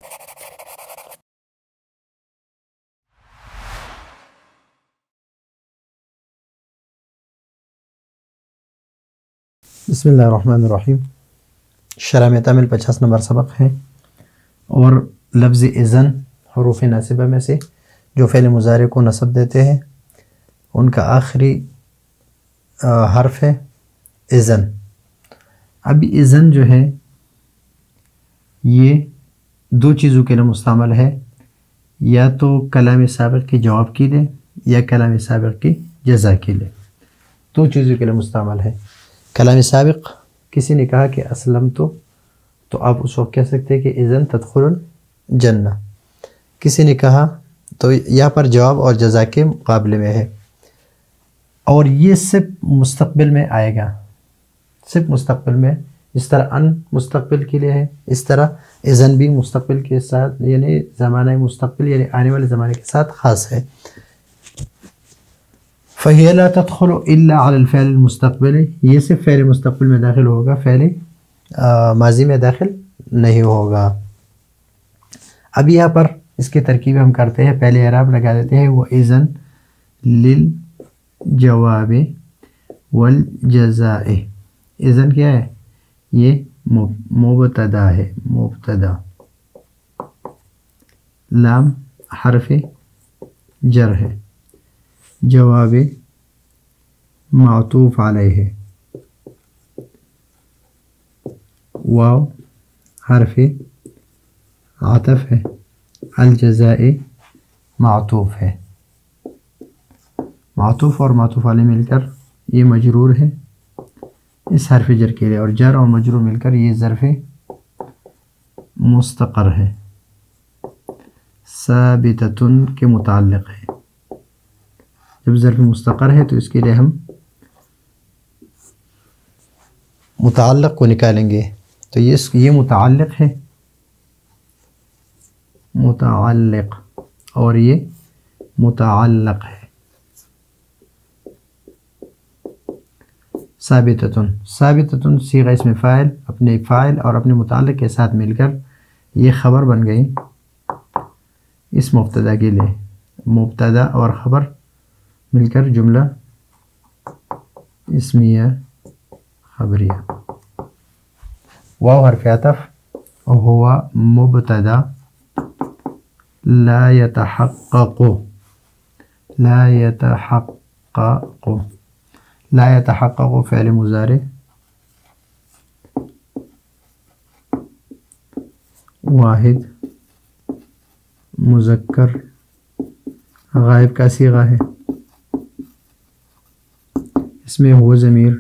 بسم اللہ الرحمن الرحیم۔ شرح میں تعمیل 50 نمبر سبق ہے، اور لفظ اذن حروف ناصبہ میں سے جو فعل مضارع کو نصب دیتے ہیں ان کا آخری حرف ہے اذن۔ اب اذن جو ہے یہ دو چیزوں کے لیے مستعمل ہے، یا تو کلام سابق کے جواب کے لیے یا کلام سابق کی جزا کے لیے، دو چیزوں کے لیے مستعمل ہے۔ کلام سابق کسی نے کہا کہ اسلم تو آپ اس وقت کہہ سکتے ہیں کہ اذن تدخل الجنہ۔ کسی نے کہا تو یہاں پر جواب اور جزا کے مقابلے میں ہے، اور یہ صرف مستقبل میں آئے گا، صرف مستقبل میں۔ اس طرح ان مستقبل کے لیے ہے، اس طرح اذن بھی مستقبل کے ساتھ، یعنی زمانہ مستقبل یعنی آنے والے زمانے کے ساتھ خاص ہے۔ فَهِيَ لَا تَدْخُلُ إِلَّا عَلَى الْفِعْلِ الْمُسْتَقْبِلِ، یہ صرف فعل مستقبل میں داخل ہوگا، فعل ماضی میں داخل نہیں ہوگا۔ اب یہاں پر اس کی ترکیب ہم کرتے ہیں، پہلے اعراب لگا دیتے ہیں، وَإِذَنْ لِلْجَوَابِ وَالْجَزَاءِ۔ اذن کیا ہے؟ یہ مبتدا ہے، مبتدا۔ لام حرف جر ہے، جواب معطوف علیہ ہے، واو حرف عطف ہے، الجزاء معطوف ہے۔ معطوف اور معطوف علیہ مل کر یہ مجرور ہے اس حرف جر کے لیے، اور جر اور مجرور مل کر یہ ظرف مستقر ہے، ثابتۃ کے متعلق ہے۔ جب ظرف مستقر ہے تو اس کے لیے ہم متعلق کو نکالیں گے، تو یہ متعلق ہے، متعلق، اور یہ متعلق ہے۔ ثابتۃ، ثابتۃ صیغہ اسم فاعل، اپنے فاعل اور اپنے متعلق کے ساتھ مل کر یہ خبر بن گئی اس مبتدا کے لیے، مبتدا اور خبر مل کر جملہ اسمیہ خبریہ۔ واو حرف عطف، ہوا مبتدا، لا يتحقق، لا يتحقق، لا يتحقق فعل مضارع، واحد مذکر غائب کا صیغہ ہے، اس میں وہ ضمیر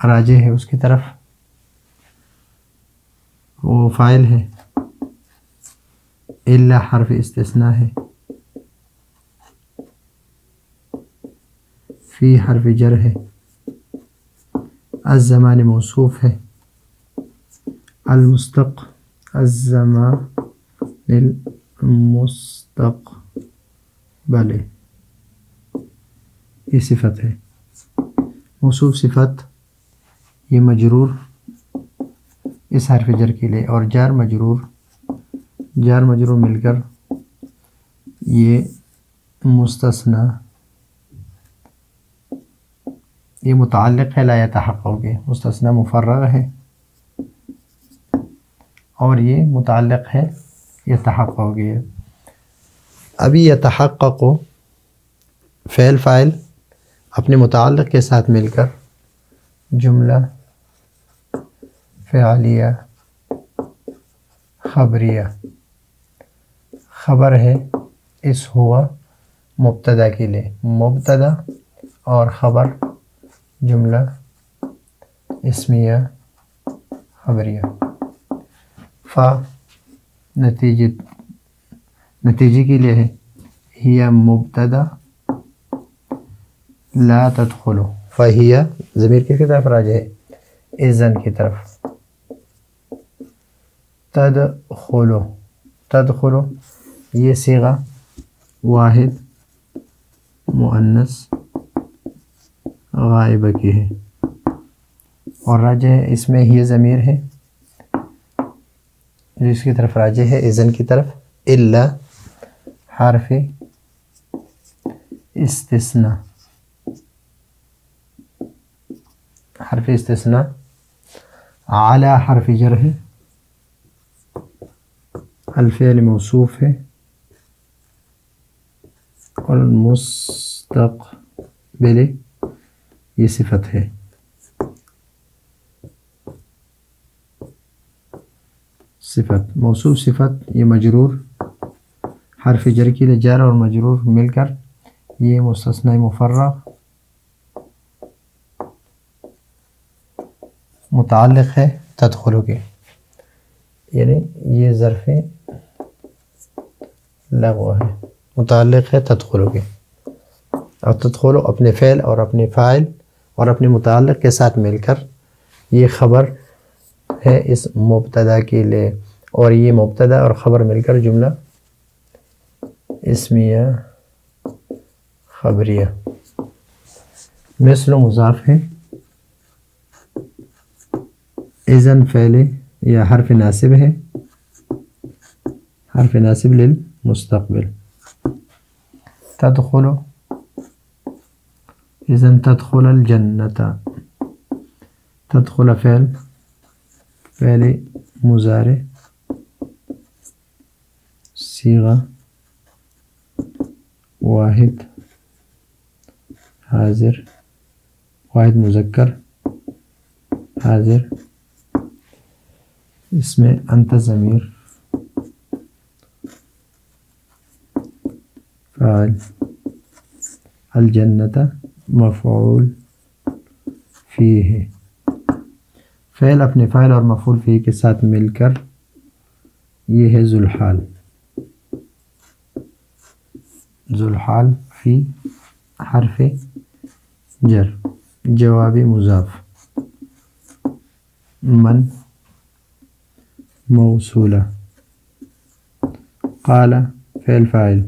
راجع ہے اس کی طرف، وہ فاعل ہے، الا حرف استثناء ہے، فی حرف جر ہے، الزمان موصوف ہے، الزمان المستقبل یہ صفت ہے، موصوف صفت، یہ مجرور اس حرف جر کے لیے، اور جار مجرور مل کر یہ مستثنی، یہ متعلق ہے لا يتحقق کے، مستثنی مفرغ ہے، اور یہ متعلق ہے یتحقق کے۔ ابھی یتحقق فعل فاعل اپنے متعلق کے ساتھ مل کر جملہ فعلیہ خبریہ، خبر ہے اس ہوا مبتدا کے لیے، مبتدا اور خبر جملہ اسمیہ خبریہ۔ فا نتیجے کے لیے ہے، ہی مبتدا لا تدخلو، فہی ضمیر کس کی طرف راجع ہے؟ اذن کی طرف۔ تدخلو یہ صیغہ واحد مؤنث غائبہ کی ہے، اور راجع ہے، اس میں یہ ضمیر ہے جو اس کی طرف راجع ہے اذن کی طرف، الا حرف استثناء، حرف استثناء على حرف جر ہے، الفعل موصوف ہے اور المستقبل یہ صفت ہے. صفت موصوف صفت یہ مجرور، حرف جر کے لیے جار اور مجرور مل کر یہ مستثنی مفرغ متعلق ہے تدخل کے، یعنی یہ ظرف لغو ہے، متعلق ہے تدخل کے. اور تدخل اپنے فعل اور اپنے فاعل اور اپنے متعلق کے ساتھ مل کر یہ خبر ہے اس مبتدا کے لیے، اور یہ مبتدا اور خبر مل کر جملہ اسمیہ خبریہ. مثل مضاف ہے، اذن فعل یا حرف ناصب ہے، حرف ناصب للمستقبل. تدخل اذن تدخل الجنة، تدخل فعل مضارع صیغہ واحد حاضر، واحد مذکر حاضر، اس میں انت ضمیر فاعل، الجنت مفعول فیہ، فعل اپنے فاعل اور مفعول فیہ کے ساتھ مل کر یہ ہے ذوالحال. ذوالحال فی حرف جر جوابی مضاف، من موصولہ، قال فعل فاعل،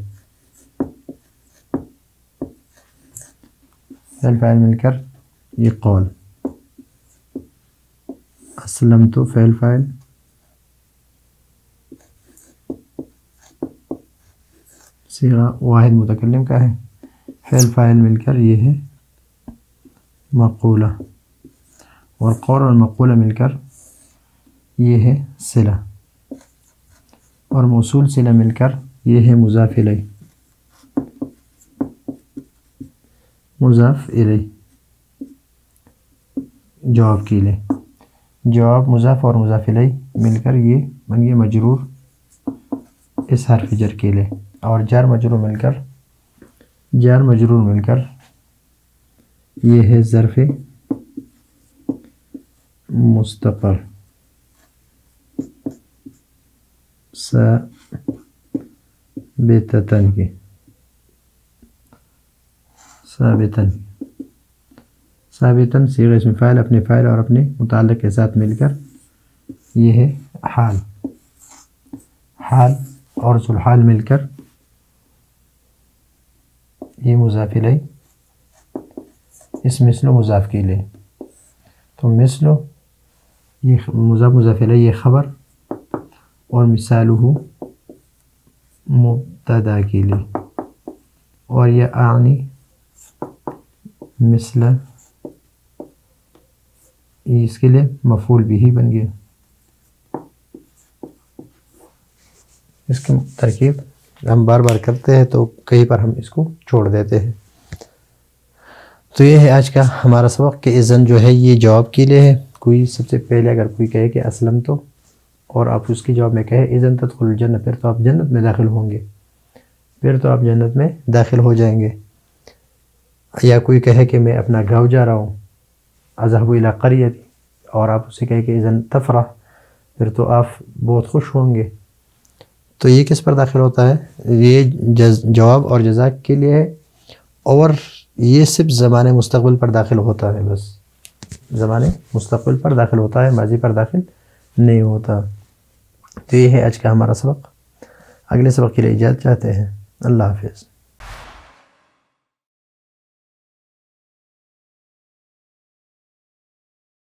فعل فاعل مل کر یہ قول. اسلمت فعل فاعل، صیغہ واحد متکلم کا ہے، فعل فاعل مل کر یہ ہے مقولہ، اور قول اور مقولہ مل کر یہ ہے صلہ، اور موصول صلہ مل کر یہ ہے مضاف الیہ، مضاف الیہ جواب کے لیے. جواب مضاف اور مضاف الیہ مل کر یہ بن گئے مجرور اس حرف جر کے لیے، اور جار مجرور مل کر یہ ہے ظرف مستقر ثابتن کی، ثابتن صیغہ اسم فاعل اپنے فاعل اور اپنے متعلق کے ساتھ مل کر یہ ہے حال، حال اور ذوالحال مل کر یہ مضاف الیہ اس مثل و مضاف کے لیے. تو مثل یہ مضاف الیہ یہ خبر، اور مثالہ مبتدا کے لیے، اور یہ اعنی مثل یہ اس کے لیے مفعول بھی بن گیا. اس کی ترکیب ہم بار بار کرتے ہیں تو کہیں پر ہم اس کو چھوڑ دیتے ہیں. تو یہ ہے آج کا ہمارا سبق کہ اذن جو ہے یہ جواب کے لیے ہے. کوئی سب سے پہلے اگر کوئی کہے کہ اسلم تو، اور آپ اس کی جواب میں کہے اذن تدخل الجنہ، پھر تو آپ جنت میں داخل ہوں گے، پھر تو آپ جنت میں داخل ہو جائیں گے. یا کوئی کہے کہ میں اپنا گاؤں جا رہا ہوں، اذهب الى قریتی، اور آپ اسے کہے کہ اذن تفرح، پھر تو آپ بہت خوش ہوں گے. تو یہ کس پر داخل ہوتا ہے؟ یہ جواب اور جزاک کے لیے ہے، اور یہ صرف زمان مستقبل پر داخل ہوتا ہے، بس زمان مستقبل پر داخل ہوتا ہے، ماضی پر داخل نہیں ہوتا. تو یہ ہے آج کا ہمارا سبق. اگلے سبق کے لیے اجازت چاہتے ہیں. اللہ حافظ.